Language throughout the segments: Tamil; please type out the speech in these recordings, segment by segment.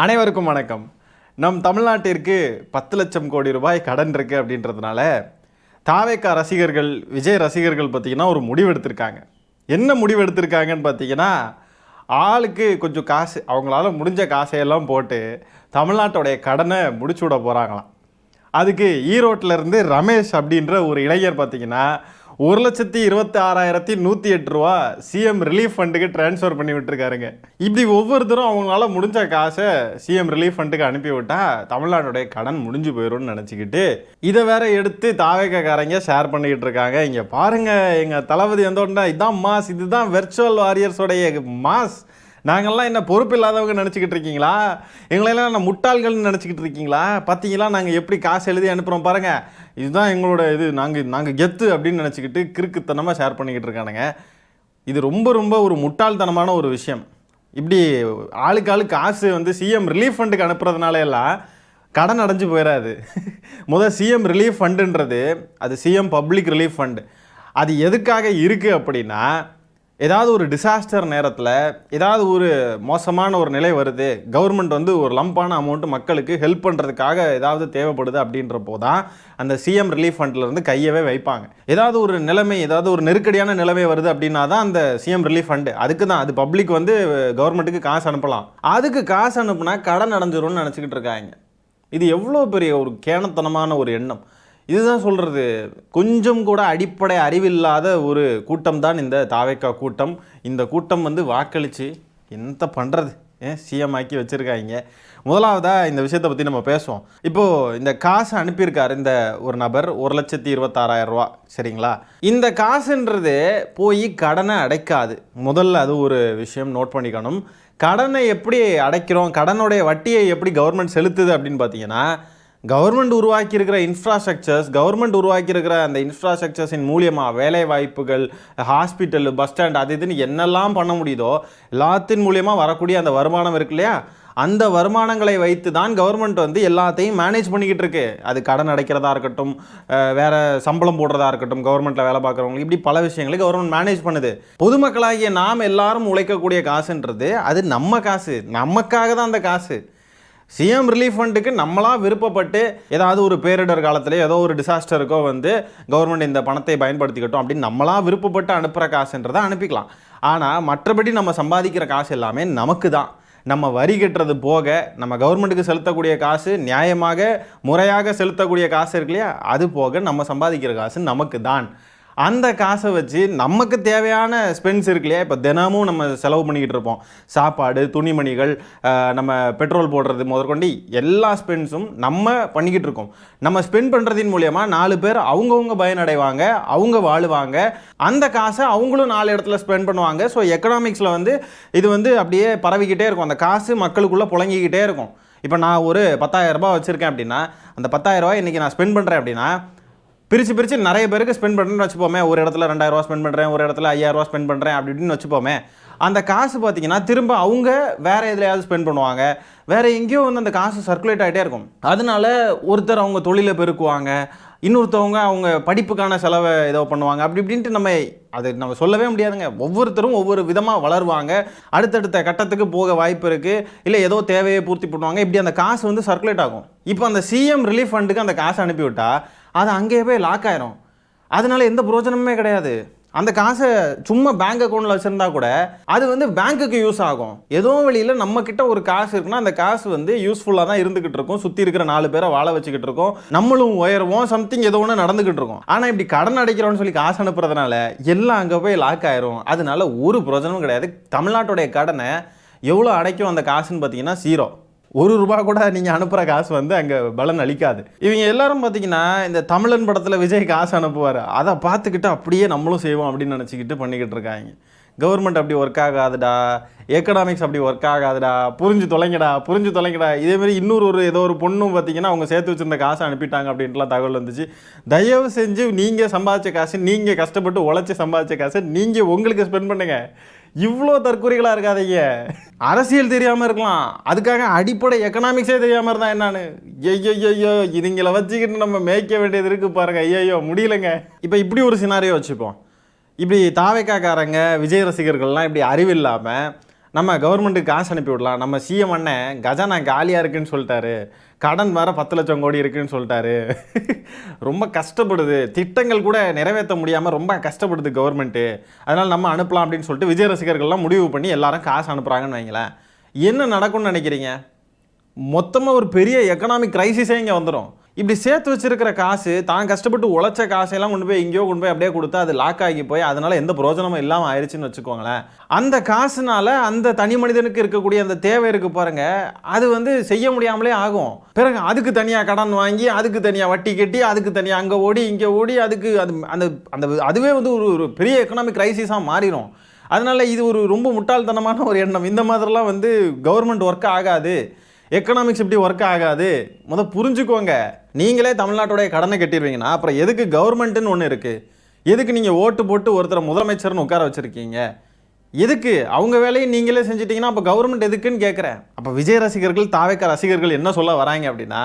அனைவருக்கும் வணக்கம். நம் தமிழ்நாட்டிற்கு 10 லட்சம் கோடி ரூபாய் கடன் இருக்கு அப்படின்றதுனால தாவேகா ரசிகர்கள், விஜய் ரசிகர்கள் பார்த்தீங்கன்னா ஒரு முடிவு எடுத்திருக்காங்க. என்ன முடிவு எடுத்திருக்காங்கன்னு பார்த்தீங்கன்னா, ஆளுக்கு கொஞ்சம் காசு, அவங்களால முடிஞ்ச காசையெல்லாம் போட்டு தமிழ்நாட்டோடைய கடனை முடிச்சு விட போகிறாங்களாம். அதுக்கு ஈரோட்டிலேருந்து ரமேஷ் அப்படின்ற ஒரு இளைஞர் பார்த்தீங்கன்னா 1,26,108 ரூபா சிஎம் ரிலீஃப் ஃபண்டுக்கு ட்ரான்ஸ்ஃபர் பண்ணி விட்டுருக்காருங்க. இப்படி ஒவ்வொருத்தரும் அவங்களால முடிஞ்ச காசை சிஎம் ரிலீஃப் ஃபண்டுக்கு அனுப்பி விட்டால் தமிழ்நாட்டுடைய கடன் முடிஞ்சு போயிடும்னு நினச்சிக்கிட்டு இதை வேற எடுத்து தாவேக்காரங்க ஷேர் பண்ணிக்கிட்டு இருக்காங்க. இங்கே பாருங்கள், எங்கள் தளபதி வந்தோடனே இதான் மாஸ், இதுதான் வெர்ச்சுவல் வாரியர்ஸோடைய மாஸ், நாங்கள்லாம் என்ன பொறுப்பு இல்லாதவங்க நினச்சிக்கிட்டு இருக்கீங்களா? எங்களெல்லாம் என்ன முட்டாள்கள்னு நினச்சிக்கிட்டு இருக்கீங்களா? பார்த்தீங்களா நாங்கள் எப்படி காசு எழுதி அனுப்புகிறோம் பாருங்கள், இதுதான் எங்களோட இது, நாங்கள் கெத்து அப்படின்னு நினச்சிக்கிட்டு கிறுக்குத்தனமாக ஷேர் பண்ணிக்கிட்டு இருக்கானுங்க. இது ரொம்ப ரொம்ப ஒரு முட்டாள்தனமான ஒரு விஷயம். இப்படி ஆளுக்கு காசு வந்து சிஎம் ரிலீஃப் ஃபண்டுக்கு அனுப்புறதுனால எல்லாம் கடன் அடைஞ்சு போயிடாது. முதல் சிஎம் ரிலீஃப் ஃபண்டுன்றது அது சிஎம் பப்ளிக் ரிலீஃப் ஃபண்டு. அது எதுக்காக இருக்குது அப்படின்னா, ஏதாவது ஒரு டிசாஸ்டர் நேரத்தில் ஏதாவது ஒரு மோசமான ஒரு நிலை வருது, கவர்மெண்ட் வந்து ஒரு லம்பான அமௌண்ட்டு மக்களுக்கு ஹெல்ப் பண்ணுறதுக்காக ஏதாவது தேவைப்படுது அப்படின்றப்போ தான் அந்த சிஎம் ரிலீஃப் ஃபண்ட்லேருந்து கையவே வைப்பாங்க. ஏதாவது ஒரு நிலைமை, ஏதாவது ஒரு நெருக்கடியான நிலைமை வருது அப்படின்னா தான் அந்த சிஎம் ரிலீஃப் ஃபண்டு அதுக்கு தான். அது பப்ளிக் வந்து கவர்மெண்ட்டுக்கு காசு அனுப்பலாம். அதுக்கு காசு அனுப்புனா கடன் அடைஞ்சிரும்னு நினச்சிக்கிட்டு இருக்காங்க. இது எவ்வளோ பெரிய ஒரு கேணத்தனமான ஒரு எண்ணம். இதுதான் சொல்கிறது, கொஞ்சம் கூட அடிப்படை அறிவில்லாத ஒரு கூட்டம் தான் இந்த தாவேக்கா கூட்டம். இந்த கூட்டம் வந்து வாக்களித்து என்ன பண்ணுறது, சிஎம் ஆக்கி வச்சுருக்காங்க. முதலாவதாக இந்த விஷயத்தை பற்றி நம்ம பேசுவோம். இப்போது இந்த காசு அனுப்பியிருக்காரு இந்த ஒரு நபர், 1,26,000 ரூபா, சரிங்களா? இந்த காசுன்றது போய் கடனை அடைக்காது. முதல்ல அது ஒரு விஷயம் நோட் பண்ணிக்கணும். கடனை எப்படி அடைக்கிறோம், கடனுடைய வட்டியை எப்படி கவர்மெண்ட் செலுத்துது அப்படின்னு பார்த்தீங்கன்னா, கவர்மெண்ட் உருவாக்கியிருக்கிற கவர்மெண்ட் உருவாக்கியிருக்கிற அந்த இன்ஃப்ராஸ்ட்ரக்சர்ஸின் மூலியமாக வேலை வாய்ப்புகள், ஹாஸ்பிட்டல், பஸ் ஸ்டாண்ட், அது இதுன்னு என்னெல்லாம் பண்ண முடியுதோ எல்லாத்தின் மூலியமாக வரக்கூடிய அந்த வருமானம் இருக்கு இல்லையா, அந்த வருமானங்களை வைத்து தான் கவர்மெண்ட் வந்து எல்லாத்தையும் மேனேஜ் பண்ணிக்கிட்டு இருக்கு. அது கடன் அடைக்கிறதா இருக்கட்டும், வேறு சம்பளம் போடுறதா இருக்கட்டும், கவர்மெண்ட்டில் வேலை பார்க்குறவங்களுக்கு, இப்படி பல விஷயங்களை கவர்மெண்ட் மேனேஜ் பண்ணுது. பொதுமக்களாகிய நாம் எல்லாரும் உழைக்கக்கூடிய காசுன்றது அது நம்ம காசு, நமக்காக தான் அந்த காசு. சிஎம் ரிலீஃப் ஃபண்டுக்கு நம்மளாக விருப்பப்பட்டு ஏதாவது ஒரு பேரிடர் காலத்தில் ஏதோ ஒரு டிசாஸ்டருக்கோ வந்து கவர்மெண்ட் இந்த பணத்தை பயன்படுத்திக்கிட்டோம் அப்படின்னு நம்மளாக விருப்பப்பட்டு அனுப்புகிற காசுன்றதை அனுப்பிக்கலாம். ஆனால் மற்றபடி நம்ம சம்பாதிக்கிற காசு எல்லாமே நமக்கு தான். நம்ம வரி கட்டுறது போக நம்ம கவர்மெண்ட்டுக்கு செலுத்தக்கூடிய காசு, நியாயமாக முறையாக செலுத்தக்கூடிய காசு இருக்கு இல்லையா, அது போக நம்ம சம்பாதிக்கிற காசு நமக்கு தான். அந்த காசை வச்சு நமக்கு தேவையான ஸ்பென்ஸ் இருக்கு இல்லையா, இப்போ தினமும் நம்ம செலவு பண்ணிக்கிட்டு இருப்போம். சாப்பாடு, துணிமணிகள், நம்ம பெட்ரோல் போடுறது முதற்கொண்டு எல்லா ஸ்பென்ஸும் நம்ம பண்ணிக்கிட்டு இருக்கோம். நம்ம ஸ்பெண்ட் பண்ணுறதின் மூலியமாக 4 பேர் அவங்கவுங்க பயனடைவாங்க, அவங்க வாழுவாங்க. அந்த காசை அவங்களும் 4 இடத்துல ஸ்பெண்ட் பண்ணுவாங்க. ஸோ எக்கனாமிக்ஸில் வந்து இது வந்து அப்படியே பரவிக்கிட்டே இருக்கும். அந்த காசு மக்களுக்குள்ளே புழங்கிக்கிட்டே இருக்கும். இப்போ நான் ஒரு 10,000 ரூபாய் வச்சுருக்கேன் அப்படின்னா, அந்த 10,000 ரூபாய் இன்றைக்கி நான் ஸ்பெண்ட் பண்ணுறேன் அப்படின்னா, பிரித்து நிறைய பேருக்கு ஸ்பெண்ட் பண்ணுறேன்னு வச்சுப்போமே. ஒரு இடத்துல 2,000 ரூபா ஸ்பெண்ட் பண்ணுறேன், ஒரு இடத்துல 5,000 ரூபா ஸ்பெண்ட் பண்ணுறேன் அப்படி இப்படின்னு வச்சுப்போமே. அந்த காசு பார்த்தீங்கன்னா திரும்ப அவங்க வேறு எதுலையாவது ஸ்பெண்ட் பண்ணுவாங்க, வேறு எங்கேயோ வந்து அந்த காசு சர்க்குலேட் ஆகிட்டே இருக்கும். அதனால ஒருத்தர் அவங்க தொழிலை பெருக்குவாங்க, இன்னொருத்தவங்க அவங்க படிப்புக்கான செலவை ஏதோ பண்ணுவாங்க, அப்படி இப்படின்ட்டு நம்ம சொல்லவே முடியாதுங்க. ஒவ்வொருத்தரும் ஒவ்வொரு விதமாக வளருவாங்க, அடுத்தடுத்த கட்டத்துக்கு போக வாய்ப்பு இருக்குது, இல்லை ஏதோ தேவையை பூர்த்தி பண்ணுவாங்க. இப்படி அந்த காசு வந்து சர்க்குலேட் ஆகும். இப்போ அந்த சிஎம் ரிலீஃப் ஃபண்டுக்கு அந்த காசை அனுப்பிவிட்டால் அது அங்கேயே போய் லாக் ஆயிரும். அதனால எந்த பிரயோஜனமே கிடையாது. அந்த காசை சும்மா பேங்க் அக்கௌண்ட்டில் வச்சுருந்தா கூட அது வந்து பேங்க்குக்கு யூஸ் ஆகும். ஏதோ வழியில் நம்மக்கிட்ட ஒரு காசு இருக்குன்னா அந்த காசு வந்து யூஸ்ஃபுல்லாக தான் இருந்துக்கிட்டு இருக்கும், சுற்றி இருக்கிற 4 பேரை வாழ வச்சுக்கிட்டு இருக்கோம், நம்மளும் உயருவோம், சம்திங் ஏதோ ஒன்று நடந்துக்கிட்டு இருக்கோம். ஆனால் இப்படி கடன் அடைக்கிறோன்னு சொல்லி காசு அனுப்புறதுனால எல்லாம் அங்கே போய் லாக் ஆயிரும். அதனால ஒரு பிரயோஜனமும் கிடையாது. தமிழ்நாட்டுடைய கடனை எவ்வளோ அடைக்கும் அந்த காசுன்னு பார்த்தீங்கன்னா 0. 1 ரூபா கூட நீங்கள் அனுப்புகிற காசு வந்து அங்கே பலன் அளிக்காது. இவங்க எல்லாரும் பார்த்தீங்கன்னா இந்த தமிழன் படத்தில் விஜய் காசு அனுப்புவார், அதை பார்த்துக்கிட்டு அப்படியே நம்மளும் செய்வோம் அப்படின்னு நினச்சிக்கிட்டு பண்ணிக்கிட்டு இருக்காங்க. கவர்மெண்ட் அப்படி ஒர்க் ஆகாதுடா, எக்கனாமிக்ஸ் அப்படி ஒர்க் ஆகாதுடா, புரிஞ்சு தொலைங்கடா. இதேமாரி இன்னொரு ஏதோ ஒரு பொண்ணும் பார்த்தீங்கன்னா அவங்க சேர்த்து வச்சுருந்த காசை அனுப்பிட்டாங்க அப்படின்ட்டுலாம் தகவல் வந்துச்சு. தயவு செஞ்சு நீங்கள் சம்பாதிச்ச காசு, நீங்கள் கஷ்டப்பட்டு உழைச்சி சம்பாதிச்ச காசு நீங்கள் உங்களுக்கு ஸ்பெண்ட் பண்ணுங்கள். இவ்வளோ தற்கொலைகளாக இருக்காதீங்க. அரசியல் தெரியாமல் இருக்கலாம், அதுக்காக அடிப்படை எக்கனாமிக்ஸே தெரியாமல் இருந்தால் என்னான்னு, ஐயோ இதுங்களை வச்சுக்கிட்டு நம்ம மேய்க்க வேண்டியது இருக்குது பாருங்கள். ஐயோ முடியலைங்க. இப்போ இப்படி ஒரு சினாரியோ வச்சுப்போம். இப்படி தாவேக்காரங்க, விஜய் ரசிகர்கள்லாம் இப்படி அறிவில்லாமல் நம்ம கவர்மெண்ட்டுக்கு காசு அனுப்பி விடலாம். நம்ம சிஎம் அண்ணன் கஜானா காலியாக இருக்குன்னு சொல்லிட்டாரு, கடன் வேறு 10 லட்சம் கோடி இருக்குன்னு சொல்லிட்டாரு. ரொம்ப கஷ்டப்படுது, திட்டங்கள் கூட நிறைவேற்ற முடியாமல் ரொம்ப கஷ்டப்படுது கவர்மெண்ட்டு, அதனால் நம்ம அனுப்பலாம் அப்படின்னு சொல்லிட்டு விஜய் ரசிகர்கள்லாம் முடிவு பண்ணி எல்லாரும் காசு அனுப்புகிறாங்கன்னு வைங்களேன். என்ன நடக்கும்னு நினைக்கிறீங்க? மொத்தமாக ஒரு பெரிய எக்கனாமிக் கிரைசிஸே இங்கே வந்துடும். இப்படி சேர்த்து வச்சிருக்கிற காசு, தான் கஷ்டப்பட்டு உழைச்ச காசையெல்லாம் கொண்டு போய் எங்கேயோ கொண்டு போய் அப்படியே கொடுத்தா அது லாக் ஆகி போய் அதனால எந்த பிரயோஜனமும் இல்லாமல் ஆயிடுச்சுன்னு வச்சுக்கோங்களேன். அந்த காசுனால அந்த தனி மனிதனுக்கு இருக்கக்கூடிய அந்த தேவை இருக்கு பாருங்க, அது வந்து செய்ய முடியாமலே ஆகும். பிறகு அதுக்கு தனியாக கடன் வாங்கி, அதுக்கு தனியாக வட்டி கட்டி, அதுக்கு தனியாக அங்கே ஓடி இங்கே ஓடி, அதுக்கு அது அந்த அந்த அதுவே வந்து ஒரு பெரிய எக்கனாமிக் கிரைசிஸாக மாறிடும். அதனால இது ஒரு ரொம்ப முட்டாள்தனமான ஒரு எண்ணம். இந்த மாதிரிலாம் வந்து கவர்மெண்ட் ஒர்க் ஆகாது, எக்கனாமிக்ஸ் இப்படி ஒர்க் ஆகாது. புரிஞ்சுக்கோங்க. நீங்களே தமிழ்நாட்டுடைய கடனை கட்டிடுவீங்கன்னா அப்புறம் எதுக்கு கவர்மெண்ட்டுன்னு ஒன்று இருக்குது? எதுக்கு நீங்கள் ஓட்டு போட்டு ஒருத்தரை முதலமைச்சர்னு உட்கார வச்சுருக்கீங்க? எதுக்கு? அவங்க வேலையை நீங்களே செஞ்சிட்டிங்கன்னா அப்போ கவர்மெண்ட் எதுக்குன்னு கேட்குறேன். அப்போ விஜய் ரசிகர்கள், தாவேக்கா ரசிகர்கள் என்ன சொல்ல வராங்க அப்படின்னா,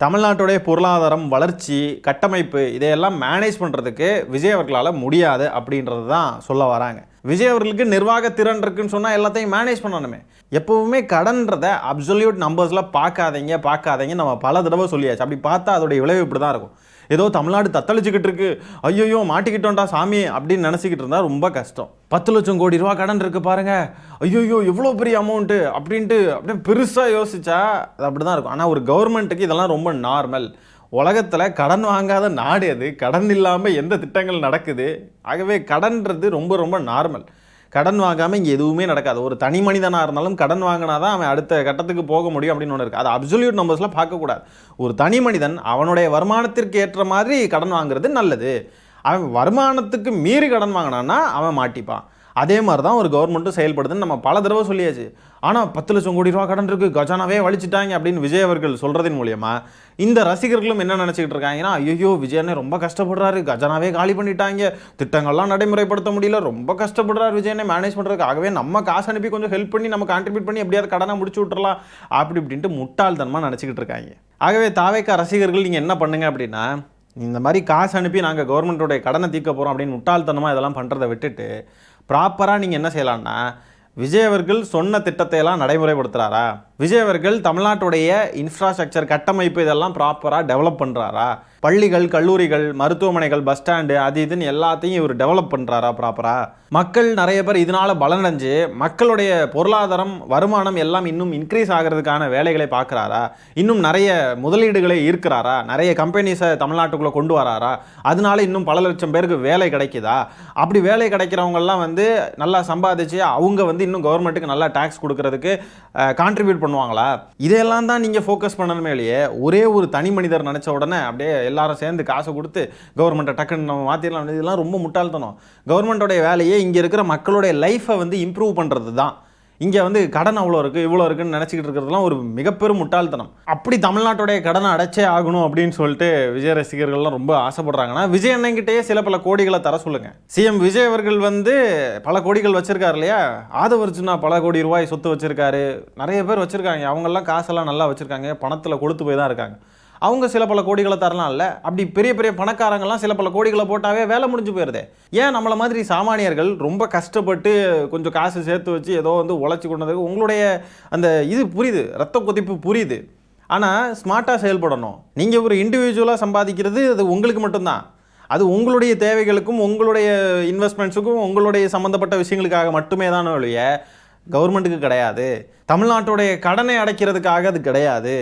தமிழ்நாட்டுடைய பொருளாதாரம், வளர்ச்சி, கட்டமைப்பு இதையெல்லாம் மேனேஜ் பண்ணுறதுக்கு விஜய் அவர்களால் முடியாது அப்படின்றது தான் சொல்ல வராங்க. விஜய் அவர்களுக்கு நிர்வாக திறன் இருக்குன்னு சொன்னால் எல்லாத்தையும் மேனேஜ் பண்ணணுமே. எப்போவுமே கடன்றதை அப்சல்யூட் நம்பர்ஸில் பார்க்காதீங்க நம்ம பல தடவை சொல்லியாச்சு. அப்படி பார்த்தா அதோடைய விளைவு இப்படி தான் இருக்கும். ஏதோ தமிழ்நாடு தத்தளிச்சுக்கிட்டு இருக்கு, ஐயோ மாட்டிக்கிட்டோண்டா சாமி அப்படின்னு நினச்சிக்கிட்டு இருந்தால் ரொம்ப கஷ்டம். 10 லட்சம் கோடி ரூபா கடன் இருக்குது பாருங்க, ஐயோ எவ்வளோ பெரிய அமௌண்ட்டு அப்படின்ட்டு அப்படியே பெருசாக யோசிச்சா அது அப்படி தான் இருக்கும். ஆனால் ஒரு கவர்மெண்ட்டுக்கு இதெல்லாம் ரொம்ப நார்மல். உலகத்தில் கடன் வாங்காத நாடு அது, கடன் இல்லாமல் எந்த திட்டங்கள் நடக்குது. ஆகவே கடன்றது ரொம்ப ரொம்ப நார்மல். கடன் வாங்காமல் இங்கே எதுவுமே நடக்காது. ஒரு தனி மனிதனாக இருந்தாலும் கடன் வாங்கினா தான் அவன் அடுத்த கட்டத்துக்கு போக முடியும் அப்படின்னு ஒன்று இருக்குது. அது அப்சல்யூட் நம்பர்ஸில் பார்க்கக்கூடாது. ஒரு தனி மனிதன் அவனுடைய வருமானத்திற்கு ஏற்ற மாதிரி கடன் வாங்குறது நல்லது. அவன் வருமானத்துக்கு மீறி கடன் வாங்கினான்னா அவன் மாட்டிப்பான். அதே மாதிரி தான் ஒரு கவர்மெண்ட்டும் செயல்படுதுன்னு நம்ம பல தடவை சொல்லியாச்சு. ஆனால் 10 லட்சம் கோடி ரூபா கடன் இருக்குது, கஜானாவே வலிச்சிட்டாங்க அப்படின்னு விஜய் அவர்கள் சொல்கிறதின் மூலியமாக இந்த ரசிகர்களும் என்ன நினச்சிக்கிட்டு இருக்காங்கன்னா, ஐயோ விஜயனே ரொம்ப கஷ்டப்படுறாரு, கஜானாவே காலி பண்ணிட்டாங்க, திட்டங்கள்லாம் நடைமுறைப்படுத்த முடியல, ரொம்ப கஷ்டப்படுறாரு விஜயனே மேனேஜ் பண்ணுறதுக்கு, ஆகவே நம்ம காசு அனுப்பி கொஞ்சம் ஹெல்ப் பண்ணி நம்ம கான்ட்ரிபியூட் பண்ணி எப்படியாவது கடனை முடிச்சு விட்டுறலாம் அப்படி இப்படின்ட்டு முட்டாள்தனமாக நினச்சிக்கிட்டு இருக்காங்க. ஆகவே தாவேக்கா ரசிகர்கள் நீங்கள் என்ன பண்ணுங்க அப்படின்னா, இந்த மாதிரி காசு அனுப்பி நாங்கள் கவர்மெண்ட்டோடைய கடனை தீர்க்க போகிறோம் அப்படின்னு முட்டாள்தனமாக இதெல்லாம் பண்ணுறதை விட்டுட்டு ப்ராப்பராக நீங்கள் என்ன செய்யலான்னா, விஜய் அவர்கள் சொன்ன திட்டத்தை எல்லாம் நடைமுறைப்படுத்துகிறாரா? விஜய் அவர்கள் தமிழ்நாட்டுடைய இன்ஃப்ராஸ்ட்ரக்சர் கட்டமைப்பு இதெல்லாம் ப்ராப்பராக டெவலப் பண்ணுறாரா? பள்ளிகள், கல்லூரிகள், மருத்துவமனைகள், பஸ் ஸ்டாண்டு அது இதுன்னு எல்லாத்தையும் இவர் டெவலப் பண்ணுறாரா ப்ராப்பராக? மக்கள் நிறைய பேர் இதனால் பலனடைஞ்சு மக்களுடைய பொருளாதாரம், வருமானம் எல்லாம் இன்னும் இன்க்ரீஸ் ஆகிறதுக்கான வேலைகளை பார்க்குறாரா? இன்னும் நிறைய முதலீடுகளை ஈர்க்கிறாரா? நிறைய கம்பெனிஸை தமிழ்நாட்டுக்குள்ளே கொண்டு வராரா? அதனால இன்னும் பல லட்சம் பேருக்கு வேலை கிடைக்குதா? அப்படி வேலை கிடைக்கிறவங்கெல்லாம் வந்து நல்லா சம்பாதிச்சு அவங்க வந்து இன்னும் கவர்மெண்ட்டுக்கு நல்லா டேக்ஸ் கொடுக்கறதுக்கு கான்ட்ரிபியூட் பண்ணுவாங்களா? இதையெல்லாம் தான் நீங்கள் ஃபோக்கஸ் பண்ணணுமே இல்லையே. ஒரே ஒரு தனி மனிதர் நினச்ச உடனே அப்படியே எல்லாரும் சேர்ந்து காசை கொடுத்து கவர்மெண்ட்டை டக்குன்னு நம்ம மாற்றிடலாம், இதெல்லாம் ரொம்ப முட்டாள்தனம். கவர்மெண்ட்டோடைய வேலையே இங்கே இருக்கிற மக்களுடைய லைஃப்பை வந்து இம்ப்ரூவ் பண்ணுறது தான். இங்கே வந்து கடன் அவ்வளோ இருக்குது இவ்வளோ இருக்குன்னு நினச்சிக்கிட்டு இருக்கிறதுலாம் ஒரு மிகப்பெரும் முட்டாள்தனம். அப்படி தமிழ்நாட்டுடைய கடனை அடைச்சே ஆகணும் அப்படின்னு சொல்லிட்டு விஜய் ரசிகர்கள்லாம் ரொம்ப ஆசைப்படுறாங்கன்னா, விஜய் அண்ணங்கிட்டே சில பல கோடிகளை தர சொல்லுங்கள். சிஎம் விஜய் அவர்கள் வந்து பல கோடிகள் வச்சுருக்காரு இல்லையா? ஆதவர்ஜுனா பல கோடி ரூபாய் சொத்து வச்சுருக்காரு, நிறைய பேர் வச்சுருக்காங்க. அவங்கெல்லாம் காசெல்லாம் நல்லா வச்சுருக்காங்க, பணத்தில் கொளுத்து போய் தான் இருக்காங்க. அவங்க சில பல கோடிகளை தரலாம்ல. அப்படி பெரிய பெரிய பணக்காரங்கள்லாம் சில பல கோடிகளை போட்டாவே வேலை முடிஞ்சு போயிருதே. ஏன் நம்மளை மாதிரி சாமானியர்கள் ரொம்ப கஷ்டப்பட்டு கொஞ்சம் காசு சேர்த்து வச்சு ஏதோ வந்து உழைச்சி கொண்டதுக்கு உங்களுடைய அந்த இது புரியுது, ரத்த கொதிப்பு புரியுது. ஆனால் ஸ்மார்ட்டாக செயல்படணும். நீங்கள் ஒரு இண்டிவிஜுவலாக சம்பாதிக்கிறது அது உங்களுக்கு மட்டும்தான். அது உங்களுடைய தேவைகளுக்கும் உங்களுடைய இன்வெஸ்ட்மெண்ட்ஸுக்கும் உங்களுடைய சம்மந்தப்பட்ட விஷயங்களுக்காக மட்டுமே தானே ஒழிய கவர்மெண்ட்டுக்கு கிடையாது. தமிழ்நாட்டுடைய கடனை அடைக்கிறதுக்காக அது கிடையாது.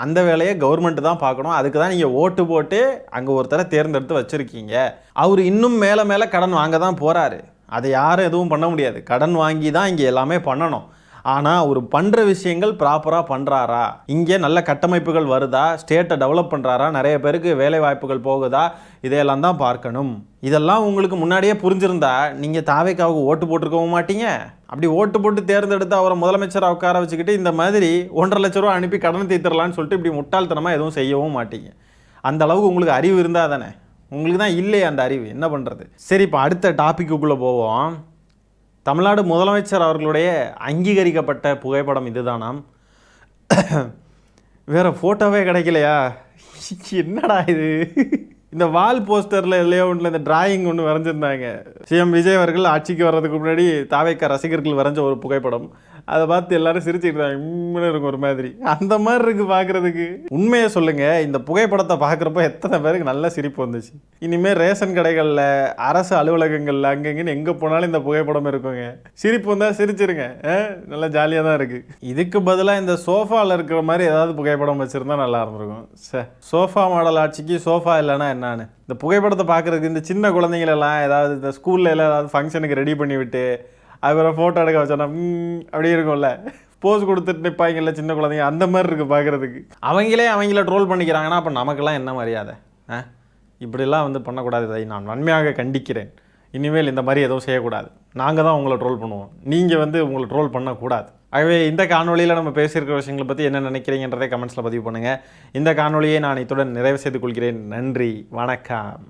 அந்த வேலையை கவர்மெண்ட் தான் பார்க்கணும். அதுக்கு தான் நீங்கள் ஓட்டு போட்டு அங்கே ஒருத்தரை தேர்ந்தெடுத்து வச்சுருக்கீங்க. அவர் இன்னும் மேலே மேலே கடன் வாங்க தான் போகிறாரு. அதை யாரும் எதுவும் பண்ண முடியாது. கடன் வாங்கி தான் இங்கே எல்லாமே பண்ணணும். ஆனால் அவர் பண்ணுற விஷயங்கள் ப்ராப்பராக பண்ணுறாரா? இங்கே நல்ல கட்டமைப்புகள் வருதா? ஸ்டேட்டை டெவலப் பண்ணுறாரா? நிறைய பேருக்கு வேலை வாய்ப்புகள் போகுதா? இதையெல்லாம் தான் பார்க்கணும். இதெல்லாம் உங்களுக்கு முன்னாடியே புரிஞ்சிருந்தா நீங்கள் தாவேக்காவுக்கு ஓட்டு போட்டிருக்கவும் மாட்டீங்க. அப்படி ஓட்டு போட்டு தேர்ந்தெடுத்து அவரை முதலமைச்சராக உட்கார வச்சுக்கிட்டு இந்த மாதிரி 1.5 லட்ச ரூபா அனுப்பி கடன் தீர்த்துடலான்னு சொல்லிட்டு இப்படி முட்டாள்தனமாக எதுவும் செய்யவும் மாட்டீங்க. அந்த அளவுக்கு உங்களுக்கு அறிவு இருந்தால் தானே. உங்களுக்கு தான் இல்லையே அந்த அறிவு, என்ன பண்ணுறது? சரி, இப்போ அடுத்த டாப்பிக்குள்ளே போவோம். தமிழ்நாடு முதலமைச்சர் அவர்களுடைய அங்கீகரிக்கப்பட்ட புகைப்படம் இதுதானாம். வேறு ஃபோட்டோவே கிடைக்கலையா? என்னடா இது? இந்த வால் போஸ்டரில் இல்லையோ ஒன்றில் இந்த டிராயிங் ஒன்று வரைஞ்சிருந்தாங்க. சிஎம் விஜய் அவர்கள் ஆட்சிக்கு வர்றதுக்கு முன்னாடி தாவேக்கா ரசிகர்கள் வரைஞ்ச ஒரு புகைப்படம். அதை பார்த்து எல்லாரும் சிரிச்சுக்கிட்டு இருக்கும் ஒரு மாதிரி. அந்த மாதிரி இருக்கு பார்க்குறதுக்கு. உண்மையை சொல்லுங்க, இந்த புகைப்படத்தை பார்க்குறப்போ எத்தனை பேருக்கு நல்ல சிரிப்பு வந்துச்சு. இனிமேல் ரேஷன் கடைகளில், அரசு அலுவலகங்களில், அங்கங்கன்னு எங்கே போனாலும் இந்த புகைப்படம் இருக்குங்க. சிரிப்பு வந்தால் சிரிச்சிருங்க, நல்லா ஜாலியாக தான் இருக்குது. இதுக்கு பதிலாக இந்த சோஃபாவில் இருக்கிற மாதிரி ஏதாவது புகைப்படம் வச்சுருந்தா நல்லா இருந்திருக்கும். சோஃபா மாடல் ஆட்சிக்கு சோஃபா இல்லைன்னா என்னான்னு. இந்த புகைப்படத்தை பார்க்குறதுக்கு இந்த சின்ன குழந்தைங்களெல்லாம் ஏதாவது இந்த ஸ்கூலில் எல்லாம் ஏதாவது ஃபங்க்ஷனுக்கு ரெடி பண்ணி விட்டு அதுக்கப்புறம் ஃபோட்டோ எடுக்க வச்சோன்னா அப்படியே இருக்கும்ல, போஸ் கொடுத்துட்டு நிற்பாங்கல்ல சின்ன குழந்தைங்க, அந்த மாதிரி இருக்குது பார்க்குறதுக்கு. அவங்கள ட்ரோல் பண்ணிக்கிறாங்கன்னா அப்போ நமக்கெல்லாம் என்ன மரியாதை? இப்படிலாம் வந்து பண்ணக்கூடாது. இதை நான் வன்மையாக கண்டிக்கிறேன். இனிமேல் இந்த மாதிரி எதுவும் செய்யக்கூடாது. நாங்கள் தான் உங்களை ட்ரோல் பண்ணுவோம், நீங்கள் வந்து உங்களை ட்ரோல் பண்ணக்கூடாது. ஆகவே இந்த காணொலியில் நம்ம பேசியிருக்கிற விஷயங்களை பற்றி என்ன நினைக்கிறீங்கன்றதை கமெண்ட்ஸில் பதிவு பண்ணுங்கள். இந்த காணொலியை நான் இத்துடன் நிறைவு செய்து கொள்கிறேன். நன்றி, வணக்கம்.